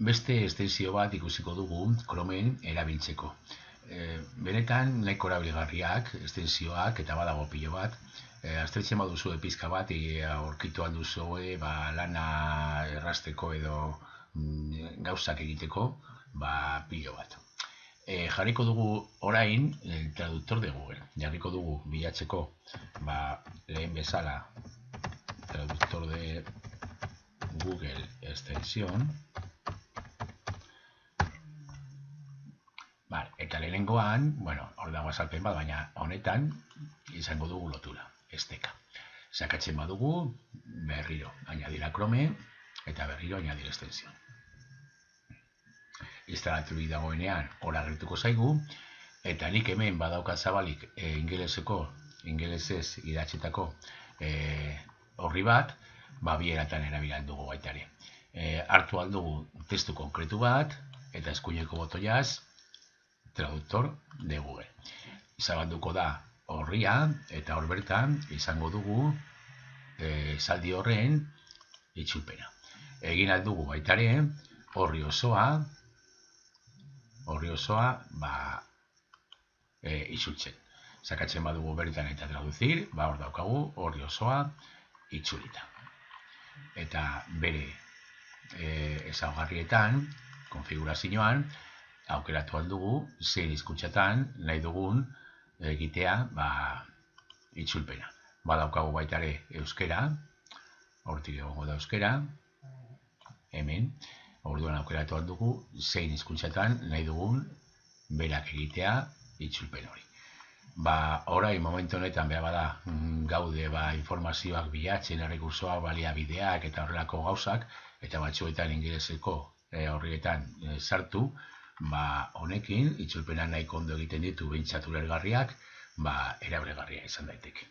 beste estensio bat ikusiko dugu Chromen erabiltzeko. Benetan nahiko erabilgarriak, estensioak eta badago pilo bat. Aztertzen baduzu pizka bat, aurkitu alduzue lana errasteko edo gauzak egiteko, pilo bat. Jarriko dugu orain traductor de Google. Jarriko dugu bilatzeko lehen bezala traductor de Google extensión. Eta lehenengoan, hor dago azalpen bat, baina honetan izango dugu lotura, esteka. Sakatzen badugu, berriro añadir a Chrome eta berriro añadir extensión. Instalatu dagoenean hor agertuko zaigu, eta nik hemen badaukat zabalik ingelesez idatzitako horri bat, bieratan erabilan dugu baita ere. Hartu aldugu testu konkretu bat, eta eskuineko botoiaz, traductor de Google. Zabalduko da horria, eta hor bertan izango dugu esaldi horren itzulpena. Egin aldugu baita ere, horri osoa itzultzen. Sakatzen badugu bertan eta traducir, hor daukagu horri osoa itzulita. Eta bere ezaugarrietan, konfigurazioan, aukeratu aldugu, zein hizkuntzatan nahi dugun egitea itzulpena. Badaukagu baita ere euskera, hortik egongo da euskera, hemen, orduan aukeratu aldugu, zein hizkuntzatan nahi dugun berak egitea itzulpen hori. Orain momentu honetan bada gaude informazioak bilatzen, errekursoak, baliabideak eta horrelako gauzak, eta batzuetan ingeleseko horrietan sartu, honekin itzulpena nahiko ondo egiten ditu behintzat ulergarriak, erabilgarria izan daiteke.